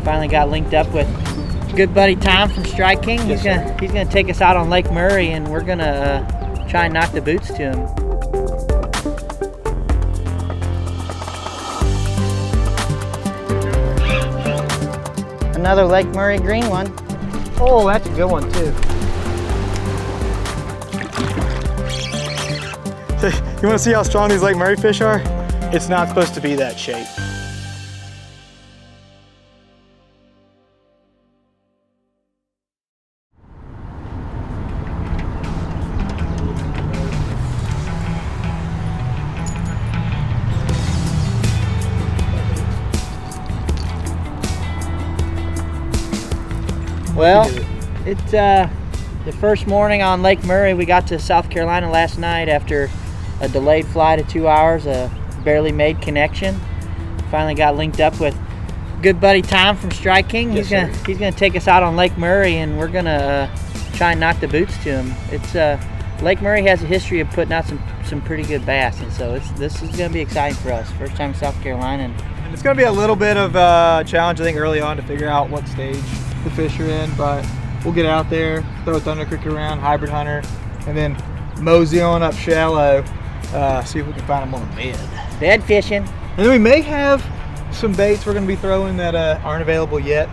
Finally got linked up with good buddy Tom from Strike King. He's gonna take us out on Lake Murray, and we're gonna try and knock the boots to him. Another Lake Murray green one. Oh, that's a good one too. You want to see how strong these Lake Murray fish are? It's not supposed to be that shape. Well, it's the first morning on Lake Murray. We got to South Carolina last night after a delayed flight of 2 hours, a barely made connection. Finally got linked up with good buddy Tom from Strike King. He's gonna take us out on Lake Murray, and we're gonna try and knock the boots to him. It's Lake Murray has a history of putting out some pretty good bass, and so this is gonna be exciting for us. First time in South Carolina, and it's gonna be a little bit of a challenge, I think, early on to figure out what stage the fish are in, but we'll get out there, throw Thunder Cricket around, Hybrid Hunter, and then mosey on up shallow, see if we can find them on the bed. Bed fishing. And then we may have some baits we're gonna be throwing that aren't available yet.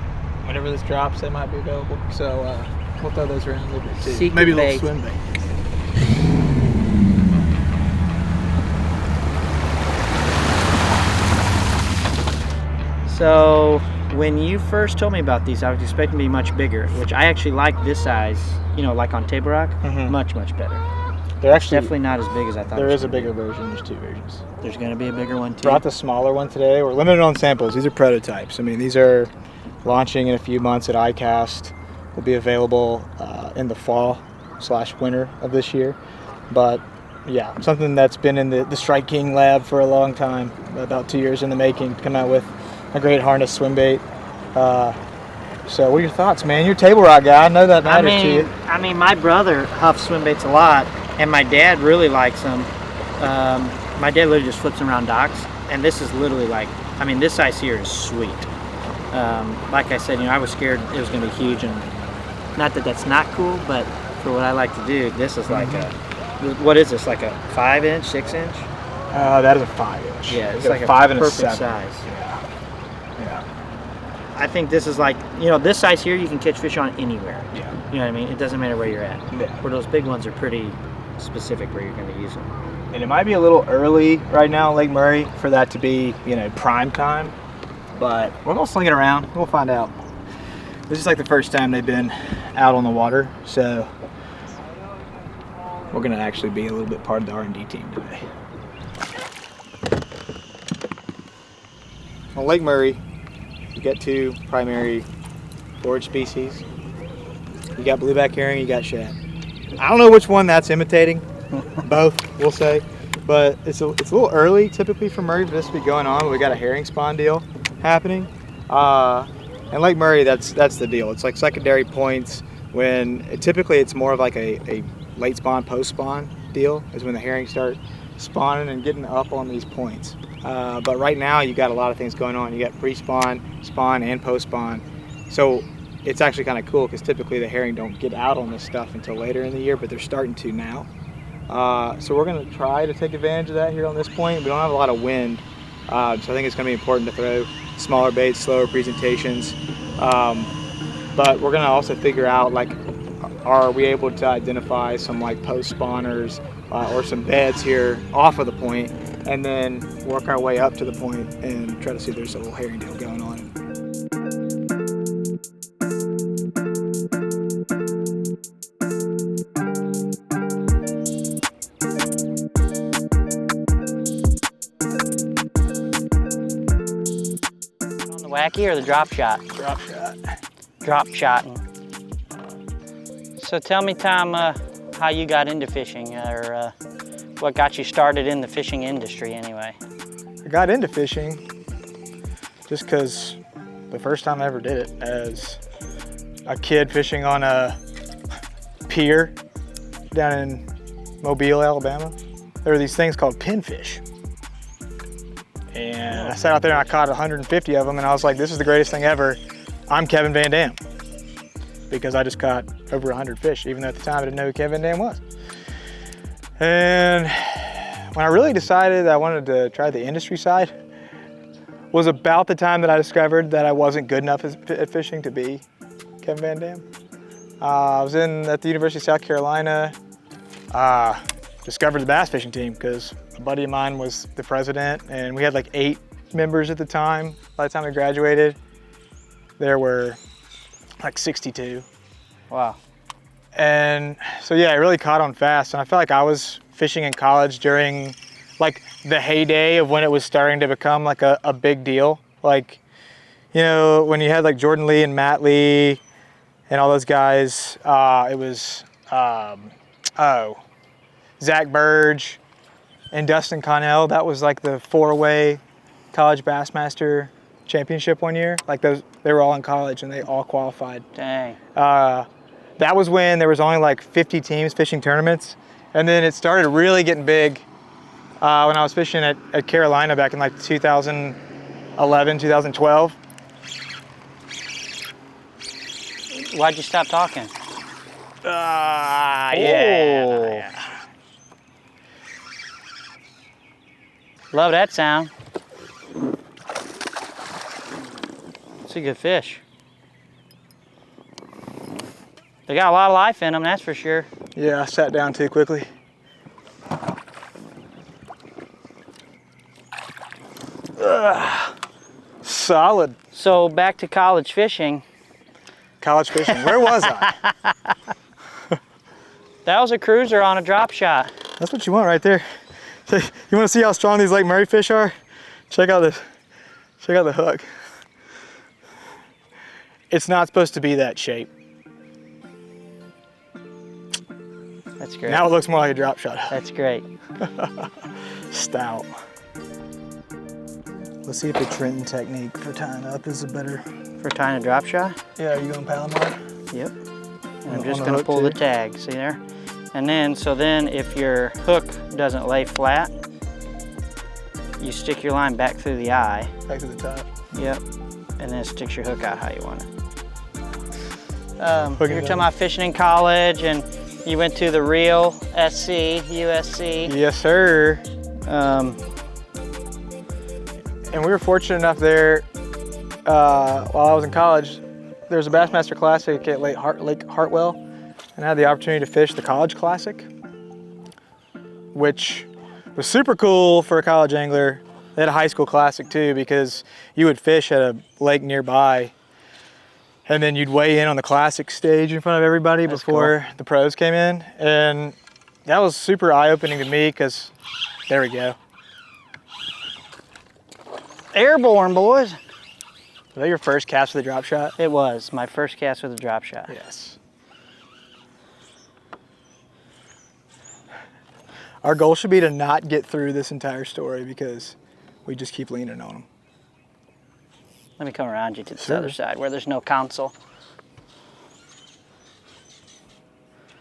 Whenever this drops, they might be available. So we'll throw those around a little bit too. Secret Maybe a little bait. swim bait. So when you first told me about these, I was expecting to be much bigger, which I actually like this size, you know, like on Table Rock, much better. They're actually Definitely not as big as I thought. There is a bigger version. There's two versions. There's going to be a bigger one too. Brought the smaller one today. We're limited on samples. These are prototypes. I mean, these are launching in a few months at ICAST. Will be available in the fall/winter of this year. But yeah, something that's been in the Strike King lab for a long time, about 2 years in the making, to come out with a great harness swim bait. So what are your thoughts, man? You're a Table Rock guy. I know that matters to you. I mean, my brother huffs swim baits a lot, and my dad really likes them. My dad literally just flips them around docks, and this is literally like, I mean, this size here is sweet. Like I said, you know, I was scared it was going to be huge, and not that that's not cool, but for what I like to do, this is like what is this, like a 5-inch, 6-inch? That is a 5-inch. Yeah, it's like a 5 and a perfect 7 size. Yeah. I think this is like, you know, this size here you can catch fish on anywhere. Yeah. You know what I mean? It doesn't matter where you're at. Yeah. Where those big ones are pretty specific where you're going to use them. And it might be a little early right now in Lake Murray for that to be, you know, prime time, but we're gonna sling it around. We'll find out. This is like the first time they've been out on the water, so we're gonna actually be a little bit part of the R&D team today. On Lake Murray, you got two primary forage species. You got blueback herring, you got shad. I don't know which one that's imitating. Both, we'll say, but it's a little early typically for Murray for this to be going on. We got a herring spawn deal happening, and Lake Murray, that's the deal. It's like secondary points when typically it's more of like a late spawn, post spawn deal is when the herring start spawning and getting up on these points. But right now you got a lot of things going on. You got pre-spawn, spawn, and post spawn. So it's actually kind of cool because typically the herring don't get out on this stuff until later in the year, but they're starting to now. So we're going to try to take advantage of that here on this point. We don't have a lot of wind, so I think it's going to be important to throw smaller baits, slower presentations. But we're going to also figure out, like, are we able to identify some like post spawners or some beds here off of the point, and then work our way up to the point and try to see if there's a little herring deal going on. Wacky or the drop shot? Drop shot. Drop shot. So tell me, Tom, how you got into fishing, or what got you started in the fishing industry anyway? I got into fishing just because the first time I ever did it as a kid fishing on a pier down in Mobile, Alabama. There were these things called pinfish. And I sat out there and I caught 150 of them, and I was like, this is the greatest thing ever. I'm Kevin Van Dam, because I just caught over 100 fish, even though at the time I didn't know who Kevin Van Dam was. And when I really decided that I wanted to try the industry side was about the time that I discovered that I wasn't good enough at fishing to be Kevin Van Dam. I was at the University of South Carolina, discovered the bass fishing team because a buddy of mine was the president, and we had like 8 members at the time. By the time I graduated, there were like 62. Wow. And so yeah, it really caught on fast. And I felt like I was fishing in college during like the heyday of when it was starting to become like a big deal. Like, you know, when you had like Jordan Lee and Matt Lee and all those guys, it was, Zach Burge and Dustin Connell. That was like the 4-way college Bassmaster championship one year. Like those, they were all in college and they all qualified. Dang. That was when there was only like 50 teams fishing tournaments. And then it started really getting big when I was fishing at Carolina back in like 2011, 2012. Why'd you stop talking? Yeah. Love that sound. It's a good fish. They got a lot of life in them, that's for sure. Yeah, I sat down too quickly. Solid. So back to college fishing. College fishing, where was I? That was a cruiser on a drop shot. That's what you want right there. So, you want to see how strong these Lake Murray fish are? Check out the hook. It's not supposed to be that shape. That's great. Now it looks more like a drop shot. That's great. Stout. Let's see if the Trenton technique for tying up is a better. For tying a drop shot? Yeah, are you going Palomar? Yep. And I'm just gonna pull the tag, see there? And then, so then if your hook doesn't lay flat, you stick your line back through the eye. Back to the top. Yep. And then it sticks your hook out how you want it. You're talking about fishing in college and you went to the Real SC, USC. Yes, sir. And we were fortunate enough there, while I was in college, there was a Bassmaster Classic at Lake Hartwell, and I had the opportunity to fish the College Classic, which was super cool for a college angler. They had a high school classic too, because you would fish at a lake nearby, and then you'd weigh in on the classic stage in front of everybody before the pros came in. And that was super eye-opening to me, because there we go. Airborne, boys. Was that your first cast with a drop shot? It was my first cast with a drop shot. Yes. Our goal should be to not get through this entire story, because we just keep leaning on them. Let me come around you to the other side where there's no console.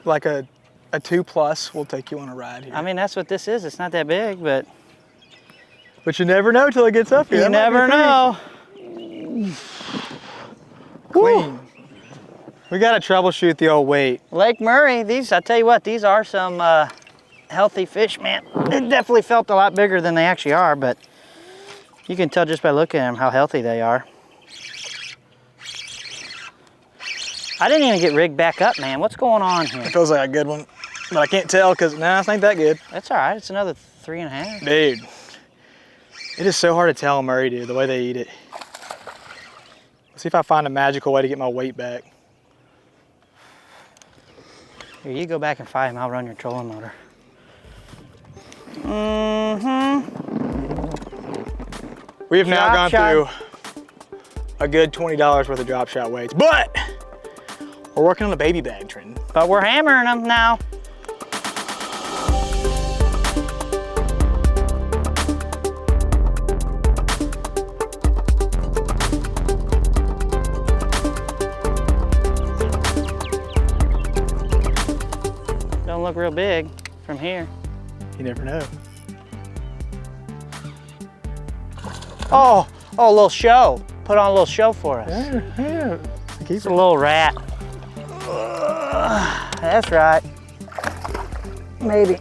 Like a 2+ will take you on a ride here. I mean, that's what this is. It's not that big, but you never know till it gets up here. You never know. Clean. We gotta troubleshoot the old weight. Lake Murray, these, I tell you what, these are some healthy fish, man. It definitely felt a lot bigger than they actually are, but you can tell just by looking at them how healthy they are. I didn't even get rigged back up, man. What's going on here? It feels like a good one, but I can't tell because, nah, it's not that good. That's all right. It's another 3.5. Dude, it is so hard to tell Murray, dude, the way they eat it. Let's see if I find a magical way to get my weight back. Here, you go back and fight him. I'll run your trolling motor. Mm-hmm. We have now gone through a good $20 worth of drop shot weights, but we're working on a baby bag, Trenton. But we're hammering them now. Don't look real big from here. You never know. Oh, a little show. put on a little show for us. Yeah. It's a little rat. That's right. Maybe.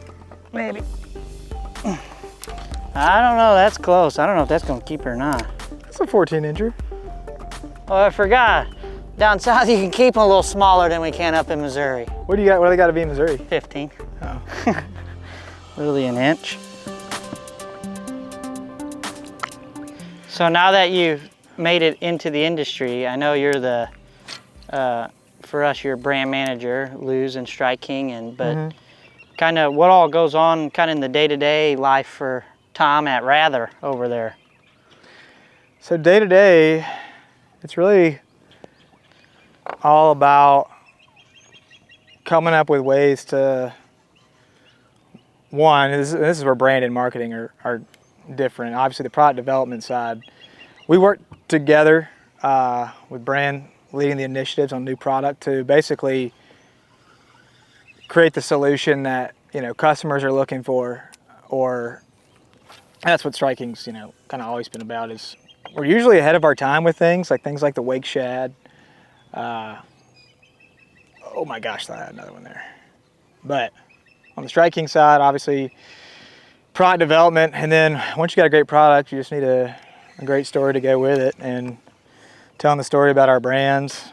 I don't know, that's close. I don't know if that's gonna keep her or not. That's a 14-incher. Oh, I forgot. Down south you can keep them a little smaller than we can up in Missouri. What do they got to be in Missouri? 15. Oh. Literally an inch. So now that you've made it into the industry, I know you're the, for us, you're brand manager, Lews and Strike King, but kind of what all goes on kind of in the day-to-day life for Tom at Rather over there? So day-to-day, it's really all about coming up with ways to, one, this is where brand and marketing are different. Obviously the product development side, we work together with brand leading the initiatives on new product to basically create the solution that customers are looking for, or that's what Strike King's kind of always been about. Is we're usually ahead of our time with things like the wake shad. Oh my gosh, I had another one there. But on the Strike King side, obviously product development, and then once you got a great product, you just need a great story to go with it, and telling the story about our brands,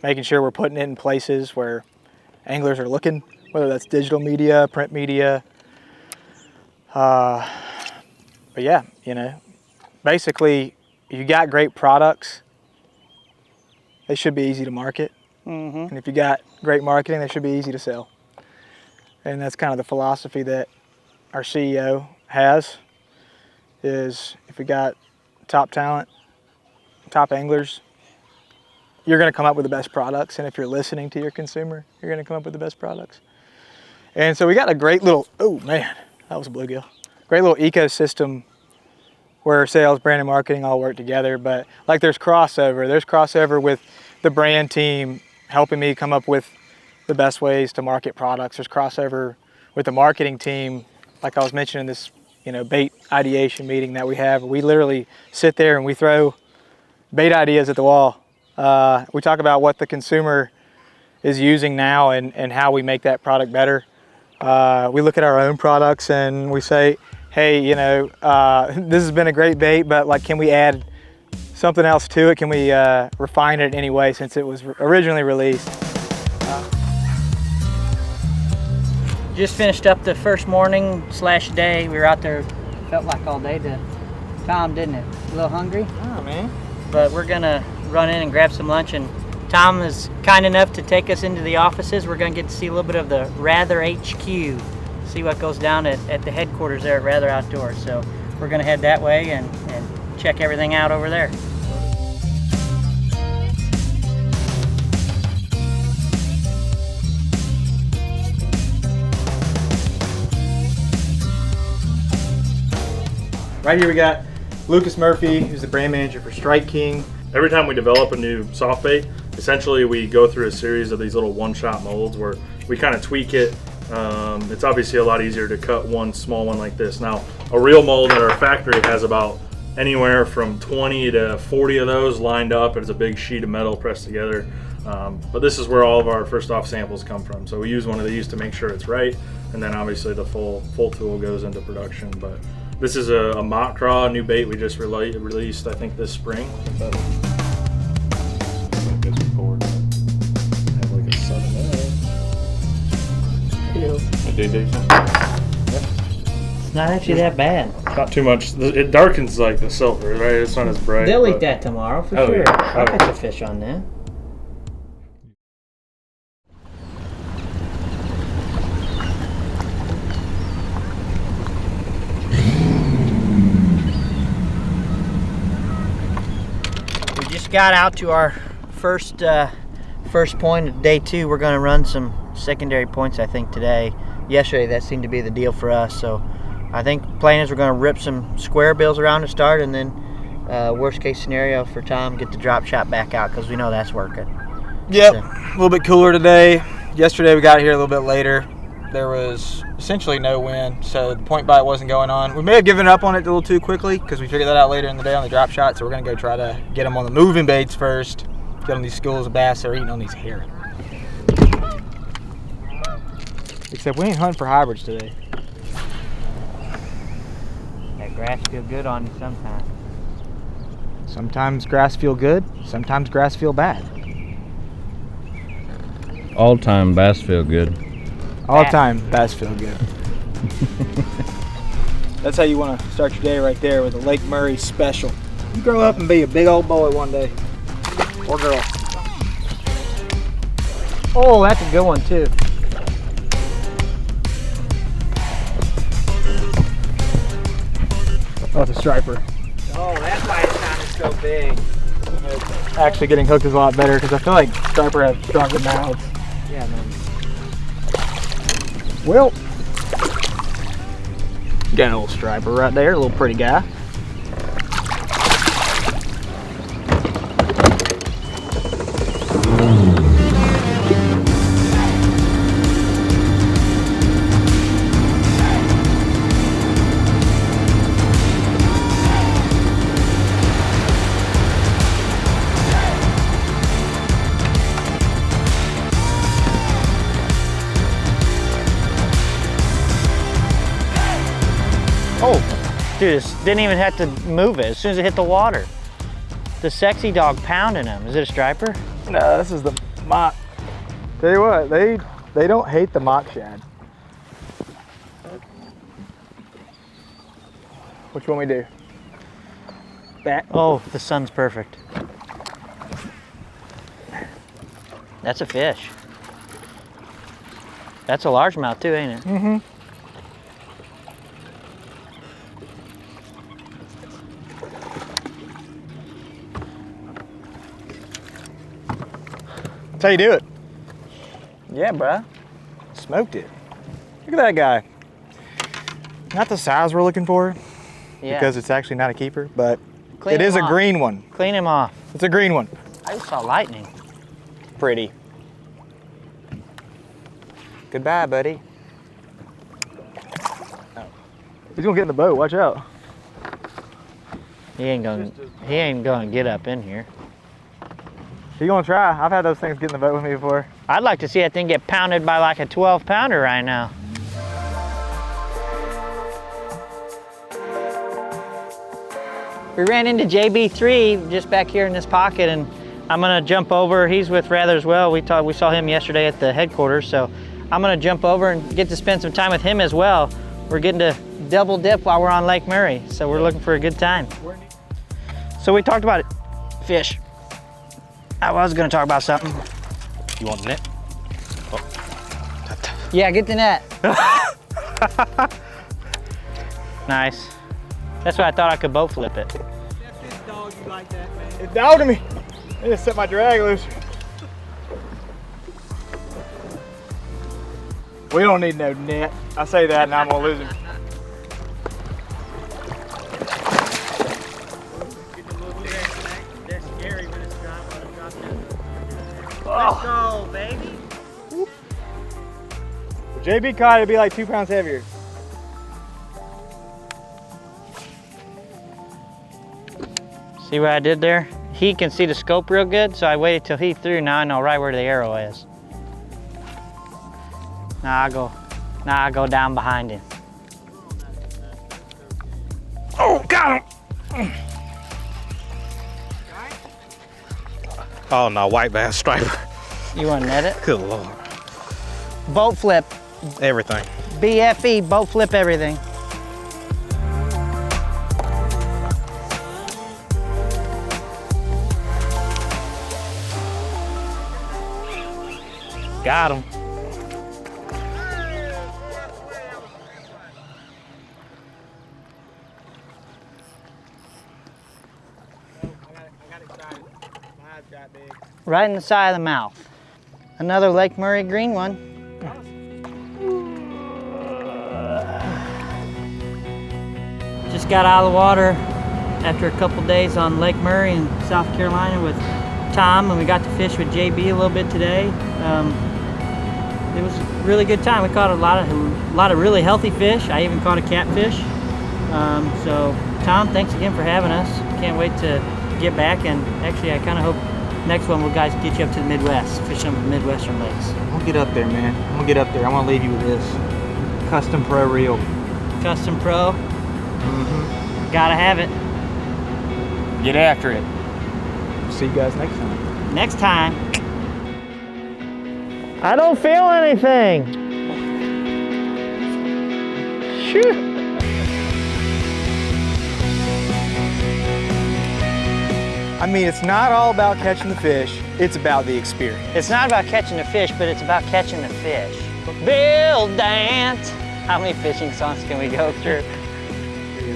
making sure we're putting it in places where anglers are looking, whether that's digital media, print media. But yeah, basically you got great products, they should be easy to market. And if you got great marketing, they should be easy to sell. And that's kind of the philosophy that our CEO has, is if we got top talent, top anglers, you're going to come up with the best products. And if you're listening to your consumer, you're going to come up with the best products. And so we got a great little, oh man, that was a bluegill. Great little ecosystem where sales, brand, and marketing all work together. But like there's crossover with the brand team helping me come up with the best ways to market products. There's crossover with the marketing team, like I was mentioning this, bait ideation meeting that we have. We literally sit there and we throw bait ideas at the wall. We talk about what the consumer is using now and how we make that product better. We look at our own products and we say, hey, this has been a great bait, but like, can we add something else to it? Can we refine it in any way since it was originally released? Just finished up the first morning / day. We were out there, felt like all day to Tom, didn't it? A little hungry? Oh man. But we're gonna run in and grab some lunch, and Tom is kind enough to take us into the offices. We're gonna get to see a little bit of the Rather HQ, see what goes down at the headquarters there at Rather Outdoors. So we're gonna head that way and check everything out over there. Right here we got Lucas Murphy, who's the brand manager for Strike King. Every time we develop a new soft bait, essentially we go through a series of these little one-shot molds where we kind of tweak it. It's obviously a lot easier to cut one small one like this. Now, a real mold at our factory has about anywhere from 20 to 40 of those lined up. It's a big sheet of metal pressed together. But this is where all of our first off samples come from. So we use one of these to make sure it's right, and then obviously the full tool goes into production. But this is a mock craw, a new bait we just released, I think, this spring. Have like a 7 It's not actually that bad. Not too much. It darkens like the silver, right? It's not as bright. They'll eat that tomorrow for sure. Yeah. I'll catch a fish on that. Got out to our first point of day 2. We're going to run some secondary points, I think, today. Yesterday that seemed to be the deal for us, so I think the plan is we're going to rip some square bills around to start, and then worst case scenario for Tom, get the drop shot back out because we know that's working. Yep, so. A little bit cooler today. Yesterday we got here a little bit later. There was essentially no wind, so the point bite wasn't going on. We may have given up on it a little too quickly because we figured that out later in the day on the drop shot, so we're going to go try to get them on the moving baits first, get on these schools of bass that are eating on these herring. Except we ain't hunting for hybrids today. That grass feel good on you sometimes. Sometimes grass feel good, sometimes grass feel bad. All time bass feel good. All time bass feel good. That's how you want to start your day right there with a Lake Murray special. You grow up and be a big old boy one day. Or girl. Oh, that's a good one too. Oh, it's a striper. Oh, that's why it sounded so big. Actually getting hooked is a lot better because I feel like striper have stronger mouths. Yeah, man. Well, got a little striper right there, a little pretty guy. Oh, dude, this didn't even have to move it as soon as it hit the water. The sexy dog pounding him. Is it a striper? No, this is the mock. Tell you what, they don't hate the mock shad. Which one we do? That. Oh, the sun's perfect. That's a fish. That's a largemouth too, ain't it? Mm-hmm. That's how you do it. Yeah, bruh. Smoked it. Look at that guy. Not the size we're looking for, Yeah. because it's actually not a keeper, but Clean it is him a off. green one. Clean him off. It's a green one. I just saw lightning. Pretty. Goodbye, buddy. Oh. He's gonna get in the boat, watch out. He ain't gonna get up in here. He's gonna try. I've had those things get in the boat with me before. I'd like to see that thing get pounded by like a 12-pounder right now. We ran into JB3 just back here in this pocket, and I'm gonna jump over. He's with Rather as well. We saw him yesterday at the headquarters, so I'm gonna jump over and get to spend some time with him as well. We're getting to double dip while we're on Lake Murray, so we're looking for a good time. So we talked about it. Fish. I was gonna talk about something. You want the net? Yeah, get the net. Nice. That's why I thought I could boat flip it. It's dogging me. I just set my drag loose. We don't need no net. I say that and I'm gonna lose him. Let's go, baby. If JB caught it, it'd be like 2 pounds heavier. See what I did there? He can see the scope real good, so I waited till he threw. Now I know right where the arrow is. Now I go down behind him. Oh, got him! Oh no, white bass striper. You want to net it? Good Lord. Boat flip. Everything. BFE, boat flip everything. Got him. Right in the side of the mouth. Another Lake Murray green one. Just got out of the water after a couple days on Lake Murray in South Carolina with Tom, and we got to fish with JB a little bit today. it was a really good time. We caught a lot of really healthy fish. I even caught a catfish. So Tom, thanks again for having us. Can't wait to get back, and actually I kind of hope next one we'll guys get you up to the Midwest, fish some of the Midwestern lakes. I'll get up there, man. I'm gonna get up there. I want to leave you with this Custom Pro reel. Custom Pro. Gotta have it. Get after it. See you guys next time. Next time. I don't feel anything. Shoo. I mean, it's not all about catching the fish. It's about the experience. It's not about catching the fish, but it's about catching the fish. Bill Dance. How many fishing songs can we go through?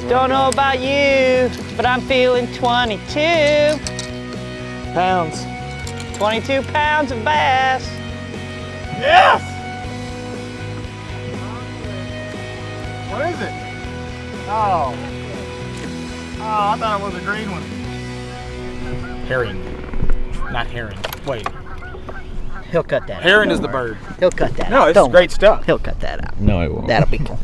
Don't know about you, but I'm feeling 22 pounds. 22 pounds of bass. Yes! What is it? Oh. Oh, I thought it was a green one. Herring, not heron. Wait, He'll cut that heron out. is the bird. He'll cut that out. No, it's Don't great stuff. He'll cut that out. No, I won't. That'll be cool.